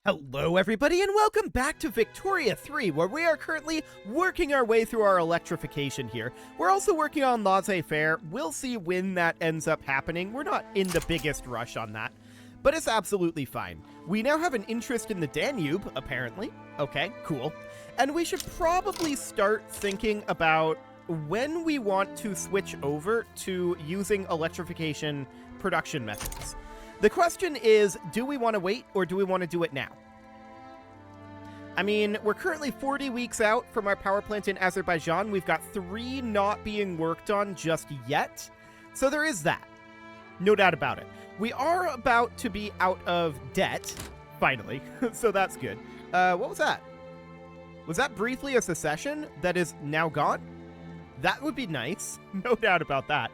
Hello everybody and welcome back to Victoria 3, where we are currently working our way through our electrification here. We're also working on laissez-faire. We'll see when that ends up happening. We're not in the biggest rush on that, but it's absolutely fine. We now have an interest in the Danube, apparently. Okay, cool. And we should probably start thinking about when we want to switch over to using electrification production methods. The question is, do we want to wait or do we want to do it now? I mean, we're currently 40 weeks out from our power plant in Azerbaijan. We've got 3 not being worked on just yet. So there is that. No doubt about it. We are about to be out of debt, finally. So that's good. What was that? Was that briefly a secession that is now gone? That would be nice. No doubt about that.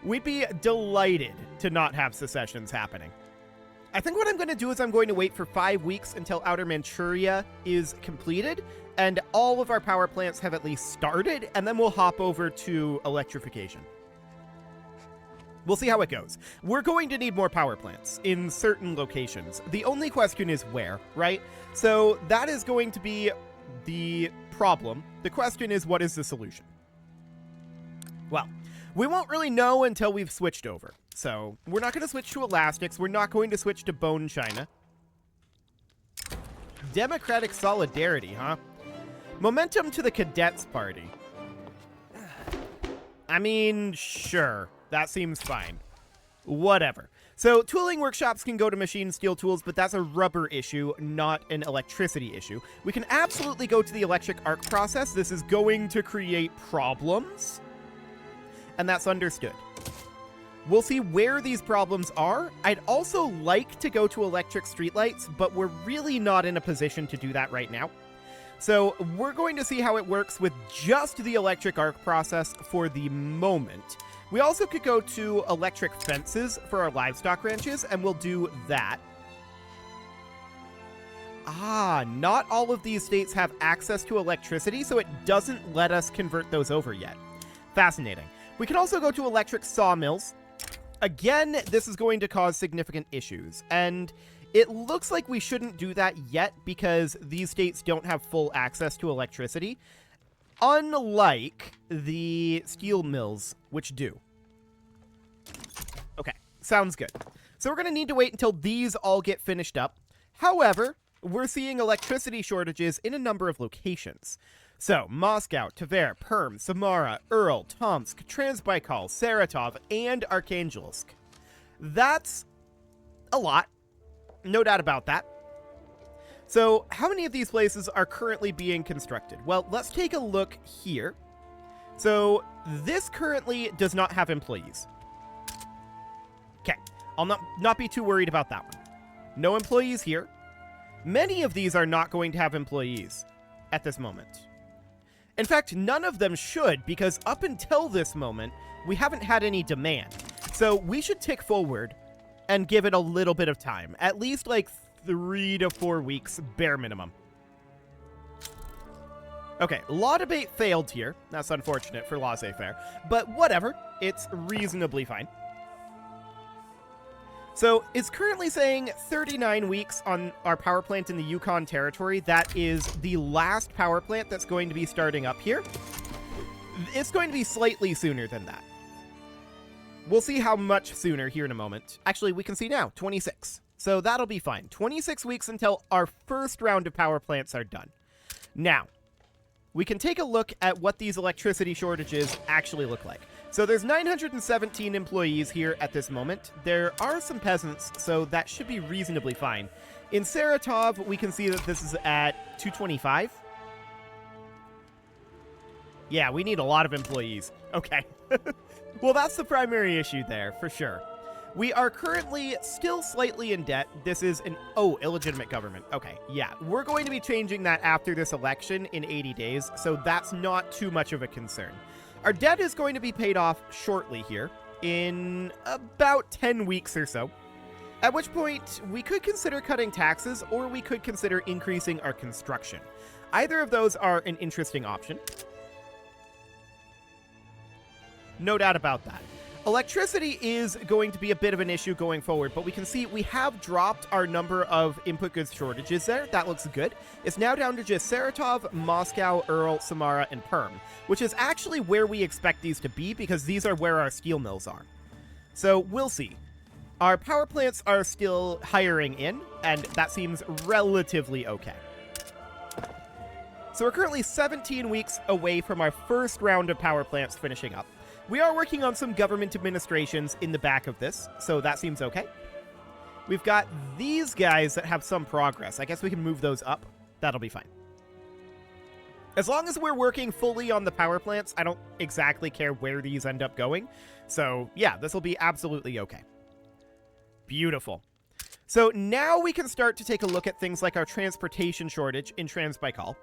We'd be delighted to not have secessions happening. I think what I'm going to do is I'm going to wait for 5 weeks until Outer Manchuria is completed, and all of our power plants have at least started, and then we'll hop over to electrification. We'll see how it goes. We're going to need more power plants in certain locations. The only question is where, right? So that is going to be the problem. The question is, what is the solution? Well, we won't really know until we've switched over. So, we're not going to switch to elastics. We're not going to switch to bone china. Democratic solidarity, huh? Momentum to the cadets party. I mean, sure. That seems fine. Whatever. So, tooling workshops can go to machine steel tools, but that's a rubber issue, not an electricity issue. We can absolutely go to the electric arc process. This is going to create problems. And that's understood. We'll see where these problems are. I'd also like to go to electric streetlights, but we're really not in a position to do that right now. So we're going to see how it works with just the electric arc process for the moment. We also could go to electric fences for our livestock ranches, and we'll do that. Ah, not all of these states have access to electricity, so it doesn't let us convert those over yet. Fascinating. We can also go to electric sawmills. Again, this is going to cause significant issues, and it looks like we shouldn't do that yet because these states don't have full access to electricity, unlike the steel mills, which do. Okay, sounds good. So we're going to need to wait until these all get finished up. However, we're seeing electricity shortages in a number of locations. So, Moscow, Tver, Perm, Samara, Url, Tomsk, Transbaikal, Saratov, and Arkhangelsk. That's a lot. No doubt about that. So, how many of these places are currently being constructed? Well, let's take a look here. So, this currently does not have employees. Okay, I'll not be too worried about that one. No employees here. Many of these are not going to have employees at this moment. In fact, none of them should, because up until this moment, we haven't had any demand. So we should tick forward and give it a little bit of time. At least like 3 to 4 weeks, bare minimum. Okay, law debate failed here. That's unfortunate for laissez-faire, but whatever. It's reasonably fine. So it's currently saying 39 weeks on our power plant in the Yukon territory. That is the last power plant that's going to be starting up here. It's going to be slightly sooner than that. We'll see how much sooner here in a moment. Actually, we can see now, 26. So that'll be fine. 26 weeks until our first round of power plants are done. Now, we can take a look at what these electricity shortages actually look like. So there's 917 employees here at this moment. There are some peasants, so that should be reasonably fine. In Saratov, we can see that this is at 225. Yeah, we need a lot of employees. Okay. Well, that's the primary issue there, for sure. We are currently still slightly in debt. This is an... Oh, illegitimate government. Okay, yeah. We're going to be changing that after this election in 80 days, so that's not too much of a concern. Our debt is going to be paid off shortly here, in about 10 weeks or so, at which point we could consider cutting taxes, or we could consider increasing our construction. Either of those are an interesting option. No doubt about that. Electricity is going to be a bit of an issue going forward, but we can see we have dropped our number of input goods shortages there. That looks good. It's now down to just Saratov, Moscow, Url, Samara, and Perm, which is actually where we expect these to be because these are where our steel mills are. So we'll see. Our power plants are still hiring in, and that seems relatively okay. So we're currently 17 weeks away from our first round of power plants finishing up. We are working on some government administrations in the back of this, so that seems okay. We've got these guys that have some progress. I guess we can move those up. That'll be fine. As long as we're working fully on the power plants, I don't exactly care where these end up going. So yeah, this will be absolutely okay. Beautiful. So now we can start to take a look at things like our transportation shortage in Transbaikal.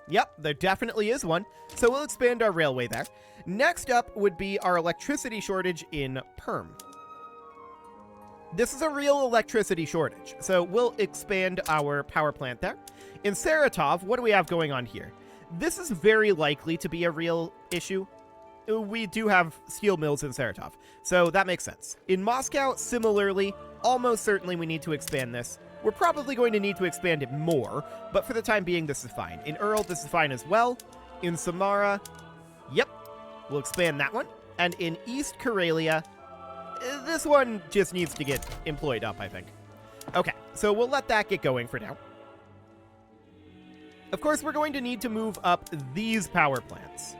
Yep, there definitely is one. So we'll expand our railway there. Next up would be our electricity shortage in Perm. This is a real electricity shortage, so we'll expand our power plant there. In Saratov, what do we have going on here? This is very likely to be a real issue. We do have steel mills in Saratov, so that makes sense. In Moscow, similarly, almost certainly we need to expand this. We're probably going to need to expand it more, but for the time being, this is fine. In Url, this is fine as well. In Samara, yep, we'll expand that one. And in East Karelia, this one just needs to get employed up, I think. Okay, so we'll let that get going for now. Of course, we're going to need to move up these power plants.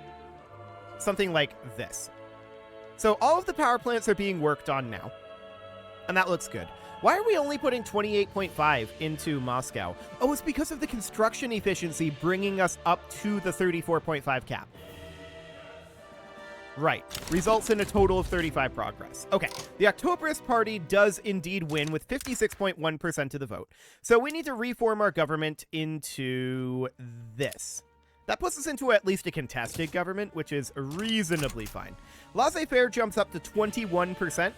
Something like this. So all of the power plants are being worked on now, and that looks good. Why are we only putting 28.5 into Moscow? Oh, it's because of the construction efficiency bringing us up to the 34.5 cap. Right. Results in a total of 35 progress. Okay. The Octoberist Party does indeed win with 56.1% of the vote. So we need to reform our government into this. That puts us into at least a contested government, which is reasonably fine. Laissez-faire jumps up to 21%.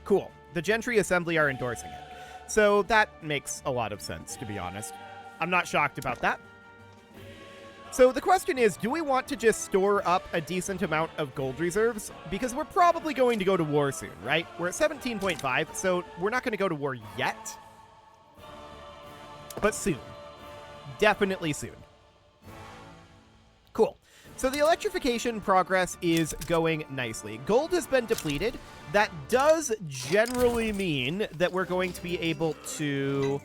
Cool. The Gentry Assembly are endorsing it. So that makes a lot of sense, to be honest. I'm not shocked about that. So the question is, do we want to just store up a decent amount of gold reserves? Because we're probably going to go to war soon, right? We're at 17.5, so we're not going to go to war yet. But soon. Definitely soon. Cool. So the electrification progress is going nicely. Gold has been depleted. That does generally mean that we're going to be able to...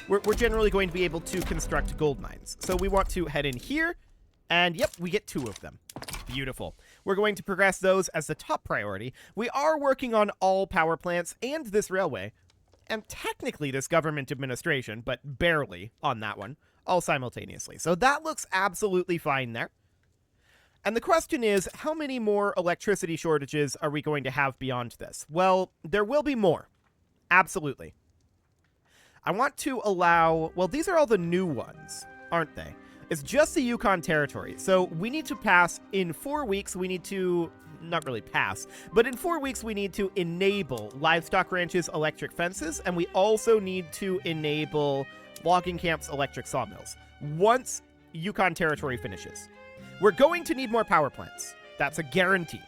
We're generally going to be able to construct gold mines. So we want to head in here, and yep, we get 2 of them. Beautiful. We're going to progress those as the top priority. We are working on all power plants and this railway, and technically this government administration, but barely on that one, all simultaneously. So that looks absolutely fine there. And the question is, how many more electricity shortages are we going to have beyond this? Well, there will be more. Absolutely. I want to allow... Well, these are all the new ones, aren't they? It's just the Yukon territory. So we need to pass in 4 weeks. We need to... Not really pass, but in 4 weeks we need to enable livestock ranches electric fences, and we also need to enable logging camps electric sawmills once Yukon territory finishes. We're going to need more power plants. That's a guarantee.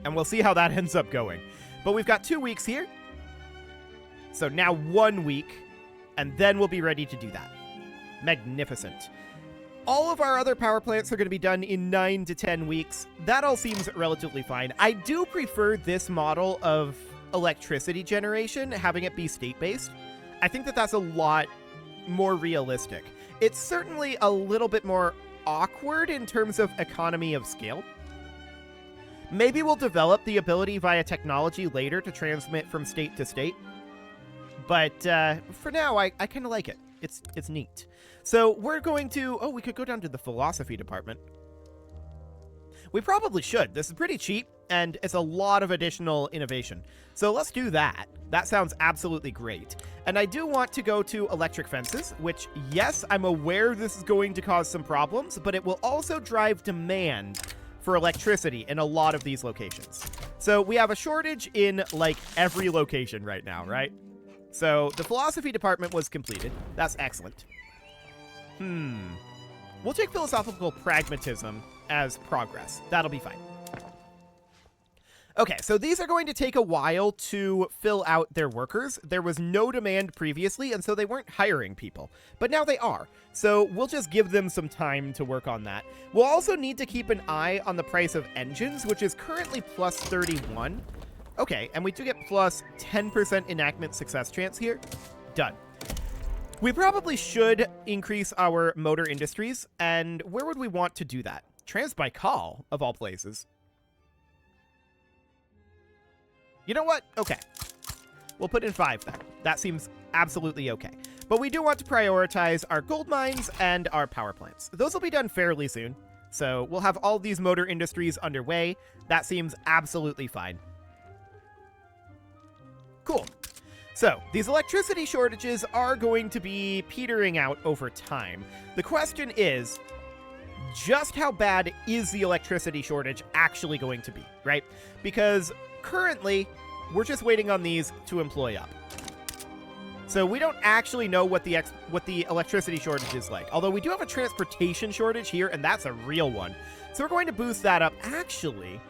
And we'll see how that ends up going. But we've got 2 weeks here. So now 1 week, and then we'll be ready to do that. Magnificent. All of our other power plants are going to be done in 9 to 10 weeks. That all seems relatively fine. I do prefer this model of electricity generation, having it be state-based. I think that that's a lot more realistic. It's certainly a little bit more awkward in terms of economy of scale. Maybe we'll develop the ability via technology later to transmit from state to state. But for now, I kind of like it. It's neat. So we're going to... Oh, we could go down to the philosophy department. We probably should. This is pretty cheap, and it's a lot of additional innovation. So let's do that. That sounds absolutely great. And I do want to go to electric fences, which, yes, I'm aware this is going to cause some problems, but it will also drive demand for electricity in a lot of these locations. So we have a shortage in, like, every location right now, right? So the philosophy department was completed. That's excellent. We'll take philosophical pragmatism as progress. That'll be fine. Okay, so these are going to take a while to fill out their workers. There was no demand previously, and so they weren't hiring people. But now they are. So we'll just give them some time to work on that. We'll also need to keep an eye on the price of engines, which is currently plus 31. Okay, and we do get plus 10% enactment success chance here. Done. We probably should increase our motor industries, and where would we want to do that? Transbaikal, of all places. You know what? Okay. We'll put in 5 then. That seems absolutely okay. But we do want to prioritize our gold mines and our power plants. Those will be done fairly soon. So we'll have all these motor industries underway. That seems absolutely fine. Cool. So, these electricity shortages are going to be petering out over time. The question is, just how bad is the electricity shortage actually going to be, right? Because currently, we're just waiting on these to employ up. So we don't actually know what the electricity shortage is like. Although we do have a transportation shortage here, and that's a real one. So we're going to boost that up. Actually,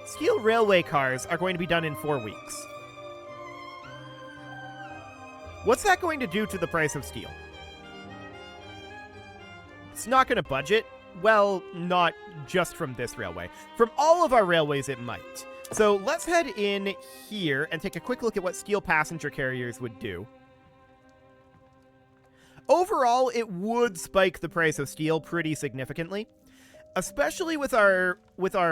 steel railway cars are going to be done in 4 weeks. What's that going to do to the price of steel? It's not going to budge it. Well, not just from this railway. From all of our railways, it might. So let's head in here and take a quick look at what steel passenger carriers would do. Overall, it would spike the price of steel pretty significantly. Especially with our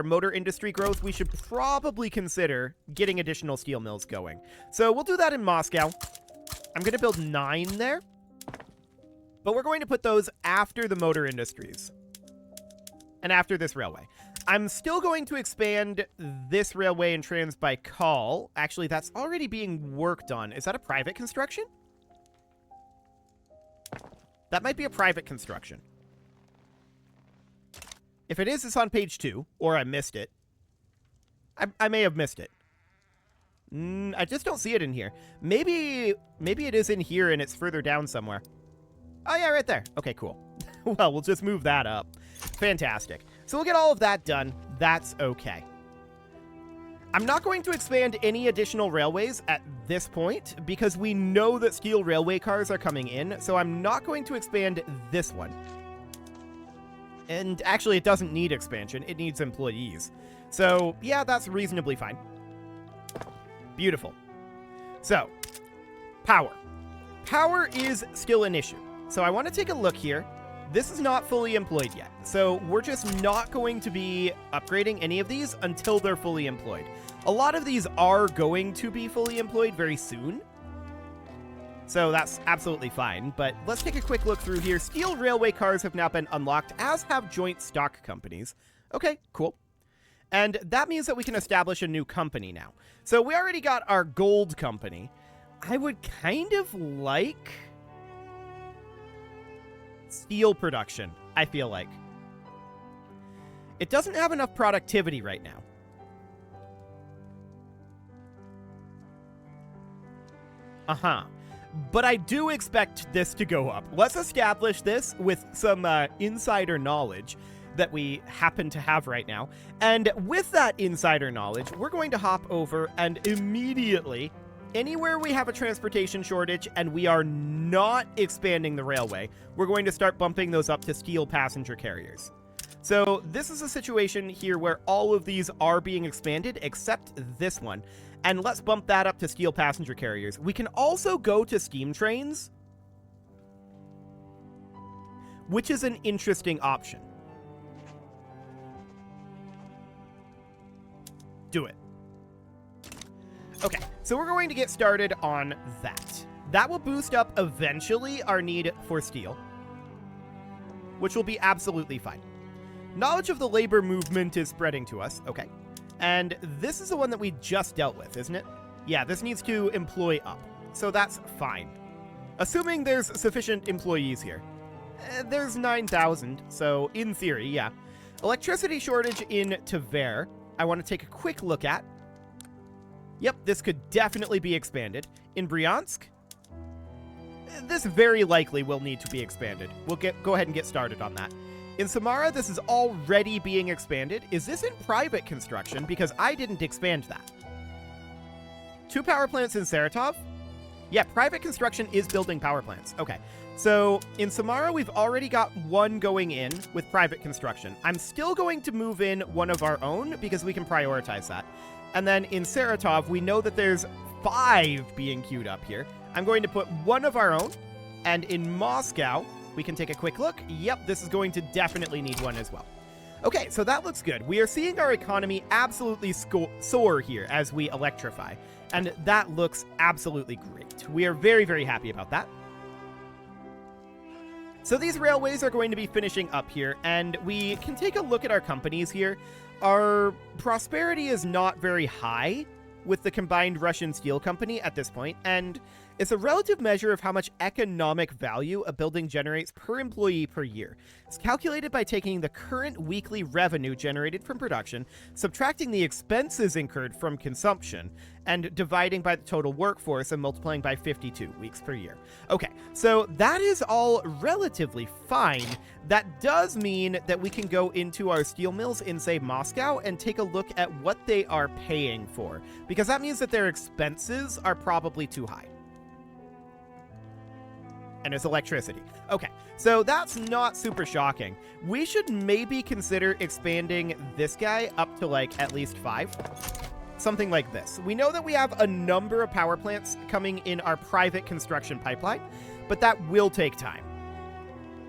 motor industry growth, we should probably consider getting additional steel mills going. So we'll do that in Moscow. I'm going to build 9 there. But we're going to put those after the motor industries. And after this railway. I'm still going to expand this railway in Transbaikal. Actually, that's already being worked on. Is that a private construction? That might be a private construction. If it is, it's on page 2, or I missed it. I may have missed it. I just don't see it in here. Maybe it is in here and it's further down somewhere. Oh yeah, right there. Okay, cool. Well, we'll just move that up. Fantastic. So we'll get all of that done. That's okay. I'm not going to expand any additional railways at this point because we know that steel railway cars are coming in, so I'm not going to expand this one. And actually, it doesn't need expansion. It needs employees. So, yeah, that's reasonably fine. Beautiful. So, power. Power is still an issue. So I want to take a look here. This is not fully employed yet. So we're just not going to be upgrading any of these until they're fully employed. A lot of these are going to be fully employed very soon. So that's absolutely fine. But let's take a quick look through here. Steel railway cars have now been unlocked, as have joint stock companies. Okay, cool. And that means that we can establish a new company now. So we already got our gold company. I would kind of like steel production, I feel like. It doesn't have enough productivity right now. But I do expect this to go up. Let's establish this with some insider knowledge that we happen to have right now. And with that insider knowledge, we're going to hop over and immediately, anywhere we have a transportation shortage and we are not expanding the railway, we're going to start bumping those up to steel passenger carriers. So this is a situation here where all of these are being expanded except this one. And let's bump that up to steel passenger carriers. We can also go to steam trains, which is an interesting option. Do it. Okay, so we're going to get started on that. That will boost up eventually our need for steel, which will be absolutely fine. Knowledge of the labor movement is spreading to us. Okay. And this is the one that we just dealt with, isn't it? Yeah, this needs to employ up. So that's fine. Assuming there's sufficient employees here. There's 9,000, so in theory, yeah. Electricity shortage in Tver, I want to take a quick look at. Yep, this could definitely be expanded. In Bryansk, this very likely will need to be expanded. We'll go ahead and get started on that. In Samara, this is already being expanded. Is this in private construction? Because I didn't expand that. 2 power plants in Saratov? Yeah, private construction is building power plants. Okay. So in Samara, we've already got 1 going in with private construction. I'm still going to move in 1 of our own because we can prioritize that. And then in Saratov, we know that there's 5 being queued up here. I'm going to put 1 of our own. And in Moscow, we can take a quick look. Yep, this is going to definitely need 1 as well. Okay, so that looks good. We are seeing our economy absolutely soar here as we electrify. And that looks absolutely great. We are very, very happy about that. So these railways are going to be finishing up here, and we can take a look at our companies here. Our prosperity is not very high with the combined Russian steel company at this point, and it's a relative measure of how much economic value a building generates per employee per year. It's calculated by taking the current weekly revenue generated from production, subtracting the expenses incurred from consumption, and dividing by the total workforce and multiplying by 52 weeks per year. Okay, so that is all relatively fine. That does mean that we can go into our steel mills in, say, Moscow and take a look at what they are paying for, because that means that their expenses are probably too high. And it's electricity. Okay, so that's not super shocking. We should maybe consider expanding this guy up to, like, at least 5. Something like this. We know that we have a number of power plants coming in our private construction pipeline, but that will take time.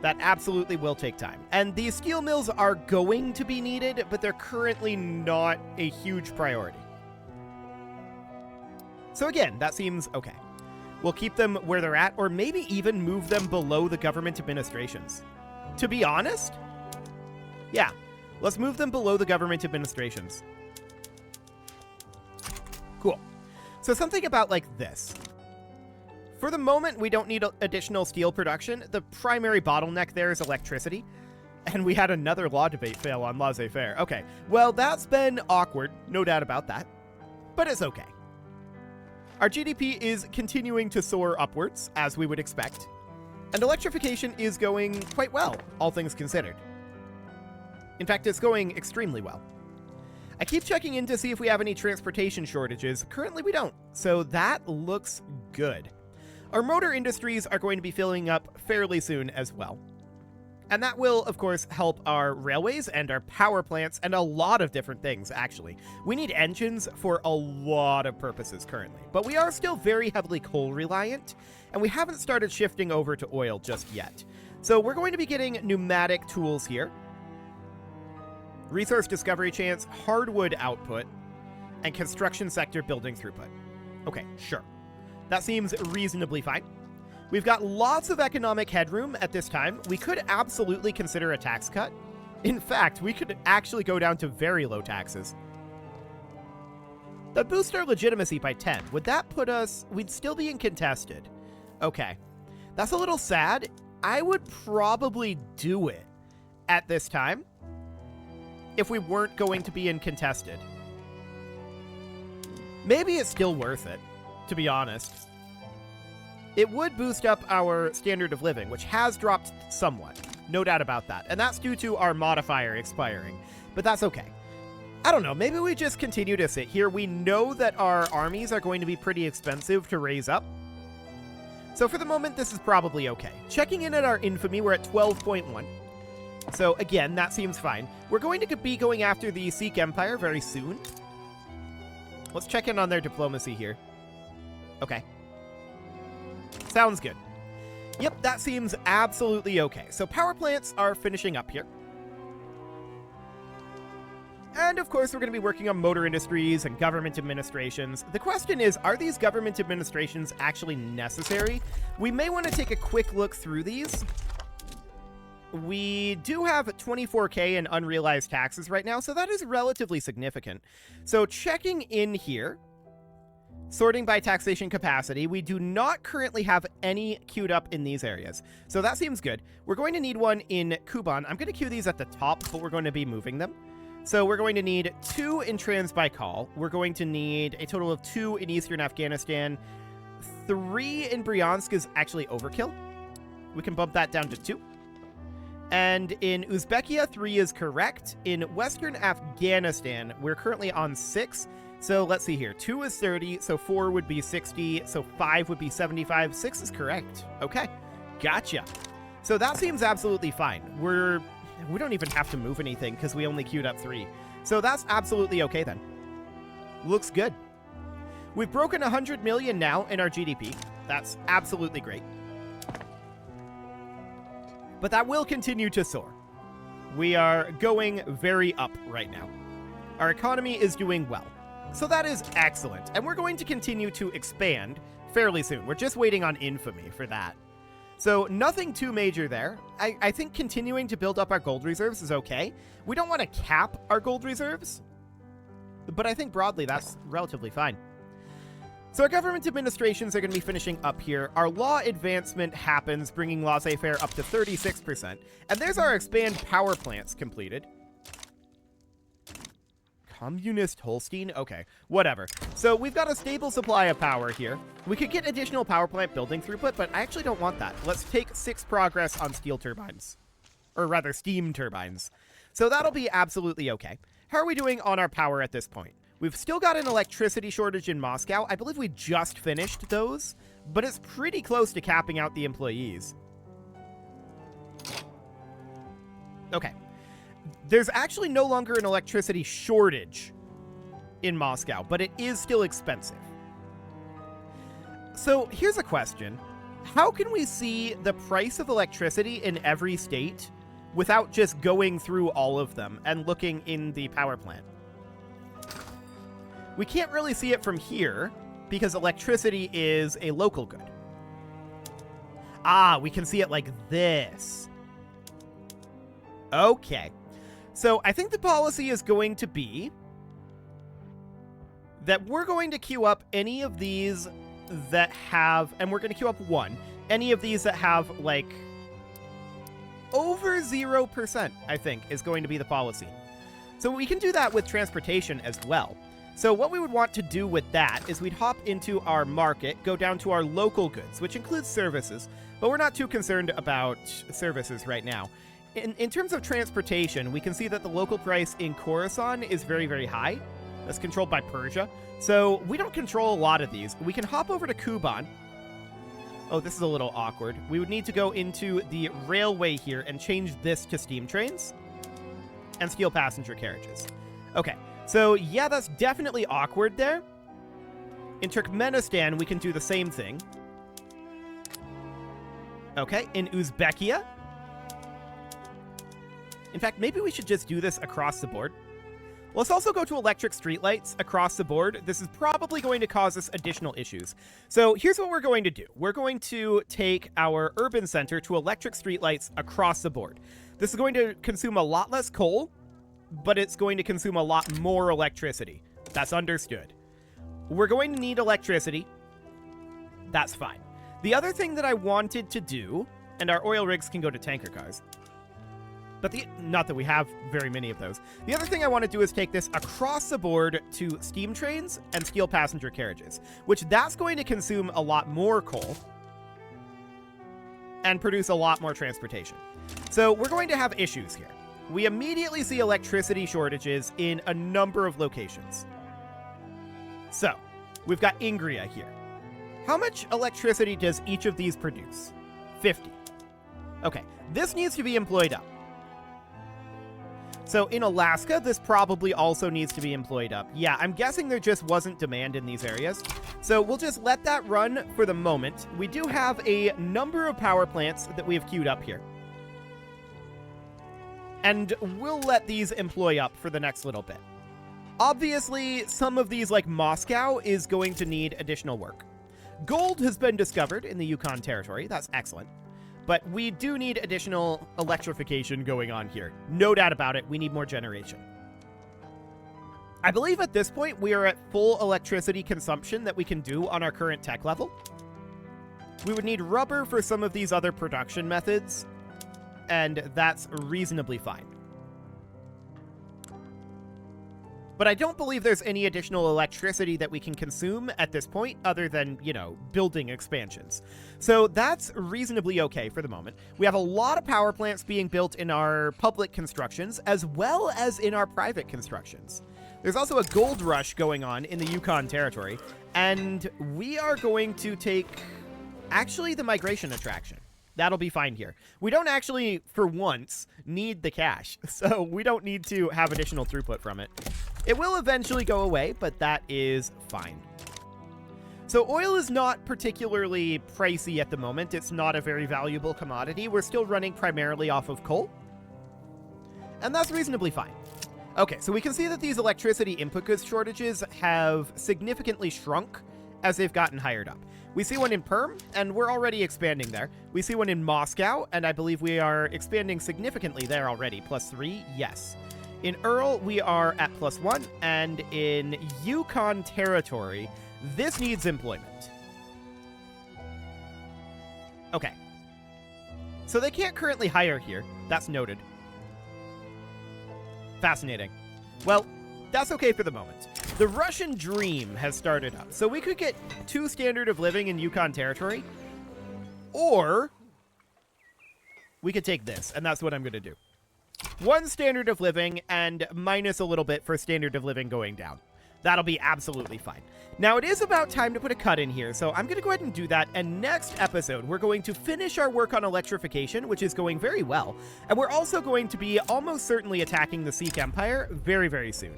That absolutely will take time. And these steel mills are going to be needed, but they're currently not a huge priority. So again, that seems okay. We'll keep them where they're at, or maybe even move them below the government administrations. To be honest, yeah, let's move them below the government administrations. Cool. So something about like this. For the moment, we don't need additional steel production. The primary bottleneck there is electricity. And we had another law debate fail on laissez-faire. Okay, well, that's been awkward, no doubt about that. But it's okay. Our GDP is continuing to soar upwards, as we would expect, and electrification is going quite well, all things considered. In fact, it's going extremely well. I keep checking in to see if we have any transportation shortages. Currently, we don't, so that looks good. Our motor industries are going to be filling up fairly soon as well. And that will, of course, help our railways and our power plants and a lot of different things, actually. We need engines for a lot of purposes currently, but we are still very heavily coal-reliant, and we haven't started shifting over to oil just yet. So we're going to be getting pneumatic tools here. Resource discovery chance, hardwood output, and construction sector building throughput. Okay, sure. That seems reasonably fine. We've got lots of economic headroom at this time. We could absolutely consider a tax cut. In fact, we could actually go down to very low taxes. That boosts our legitimacy by 10. Would that put us... We'd still be in contested. Okay. That's a little sad. I would probably do it at this time if we weren't going to be in contested. Maybe it's still worth it, to be honest. It would boost up our standard of living, which has dropped somewhat. No doubt about that. And that's due to our modifier expiring. But that's okay. I don't know. Maybe we just continue to sit here. We know that our armies are going to be pretty expensive to raise up. So for the moment, this is probably okay. Checking in at our infamy, we're at 12.1. So again, that seems fine. We're going to be going after the Sikh Empire very soon. Let's check in on their diplomacy here. Okay. Sounds good. Yep, that seems absolutely okay. So power plants are finishing up here. And of course, we're going to be working on motor industries and government administrations. The question is, are these government administrations actually necessary? We may want to take a quick look through these. We do have 24K in unrealized taxes right now, so that is relatively significant. So checking in here, sorting by taxation capacity, we do not currently have any queued up in these areas. So that seems good. We're going to need one in Kuban. I'm going to queue these at the top, but we're going to be moving them. So we're going to need 2 in Transbaikal. We're going to need a total of 2 in Eastern Afghanistan. 3 in Bryansk is actually overkill. We can bump that down to 2. And in Uzbekia, 3 is correct. In Western Afghanistan, we're currently on 6. So let's see here. 2 is 30, so 4 would be 60, so 5 would be 75. 6 is correct. Okay, gotcha. So that seems absolutely fine. We don't even have to move anything because we only queued up 3. So that's absolutely okay then. Looks good. We've broken 100 million now in our GDP. That's absolutely great. But that will continue to soar. We are going very up right now. Our economy is doing well. So that is excellent. And we're going to continue to expand fairly soon. We're just waiting on infamy for that. So nothing too major there. I think continuing to build up our gold reserves is okay. We don't want to cap our gold reserves, but I think broadly that's relatively fine. So our government administrations are going to be finishing up here. Our law advancement happens, bringing laissez-faire up to 36%. And there's our expand power plants completed. Communist Holstein? Okay, whatever. So we've got a stable supply of power here. We could get additional power plant building throughput, but I actually don't want that. Let's take 6 progress on steel turbines. Or rather, steam turbines. So that'll be absolutely okay. How are we doing on our power at this point? We've still got an electricity shortage in Moscow. I believe we just finished those, but it's pretty close to capping out the employees. Okay. There's actually no longer an electricity shortage in Moscow, but it is still expensive. So here's a question. How can we see the price of electricity in every state without just going through all of them and looking in the power plant? We can't really see it from here because electricity is a local good. Ah, we can see it like this. Okay. So I think the policy is going to be that we're going to queue up any of these that have, and we're going to queue up 1, any of these that have like over 0%, I think, is going to be the policy. So we can do that with transportation as well. So what we would want to do with that is we'd hop into our market, go down to our local goods, which includes services, but we're not too concerned about services right now. In terms of transportation, we can see that the local price in Khorasan is very, very high. That's controlled by Persia. So we don't control a lot of these. We can hop over to Kuban. Oh, this is a little awkward. We would need to go into the railway here and change this to steam trains and steel passenger carriages. Okay. So, yeah, that's definitely awkward there. In Turkmenistan, we can do the same thing. Okay, in Uzbekia. In fact, maybe we should just do this across the board. Let's also go to electric streetlights across the board. This is probably going to cause us additional issues. So here's what we're going to do. We're going to take our urban center to electric streetlights across the board. This is going to consume a lot less coal, but it's going to consume a lot more electricity. That's understood. We're going to need electricity. That's fine. The other thing that I wanted to do, and our oil rigs can go to tanker cars, but not that we have very many of those. The other thing I want to do is take this across the board to steam trains and steel passenger carriages, which that's going to consume a lot more coal and produce a lot more transportation. So we're going to have issues here. We immediately see electricity shortages in a number of locations. So, we've got Ingria here. How much electricity does each of these produce? 50. Okay, this needs to be employed up. So in Alaska, this probably also needs to be employed up. Yeah, I'm guessing there just wasn't demand in these areas. So we'll just let that run for the moment. We do have a number of power plants that we have queued up here. And we'll let these employ up for the next little bit. Obviously, some of these, like Moscow, is going to need additional work. Gold has been discovered in the Yukon territory. That's excellent. But we do need additional electrification going on here. No doubt about it, we need more generation. I believe at this point we are at full electricity consumption that we can do on our current tech level. We would need rubber for some of these other production methods, and that's reasonably fine. but I don't believe there's any additional electricity that we can consume at this point other than, you know, building expansions. So that's reasonably okay for the moment. We have a lot of power plants being built in our public constructions as well as in our private constructions. There's also a gold rush going on in the Yukon territory, and we are going to take, actually, the migration attraction. That'll be fine here. We don't actually, for once, need the cash, so we don't need to have additional throughput from it. It will eventually go away, but that is fine. So oil is not particularly pricey at the moment. It's not a very valuable commodity. We're still running primarily off of coal, and that's reasonably fine. Okay, so we can see that these electricity input goods shortages have significantly shrunk as they've gotten hired up. We see one in Perm, and we're already expanding there. We see one in Moscow, and I believe we are expanding significantly there already. +3, yes. In Earl, we are at +1, and in Yukon territory, this needs employment. Okay. So they can't currently hire here. That's noted. Fascinating. Well, that's okay for the moment. The Russian dream has started up. So we could get 2 standard of living in Yukon territory, or we could take this, and that's what I'm going to do. 1 standard of living and minus a little bit for standard of living going down. That'll be absolutely fine. Now, it is about time to put a cut in here, so I'm going to go ahead and do that, and next episode, we're going to finish our work on electrification, which is going very well, and we're also going to be almost certainly attacking the Sikh Empire very, very soon.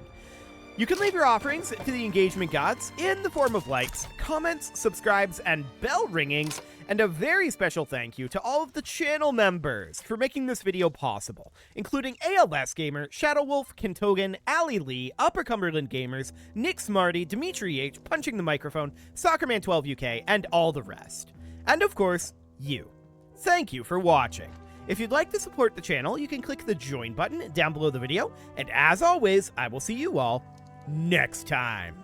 You can leave your offerings to the engagement gods in the form of likes, comments, subscribes, and bell ringings, and a very special thank you to all of the channel members for making this video possible, including ALS Gamer, Shadow Wolf, Kentogan, Ali Lee, Upper Cumberland Gamers, Nick Smarty, Dimitri H, Punching the Microphone, Soccerman12UK, and all the rest. And of course, you. Thank you for watching. If you'd like to support the channel, you can click the join button down below the video, and as always, I will see you all next time.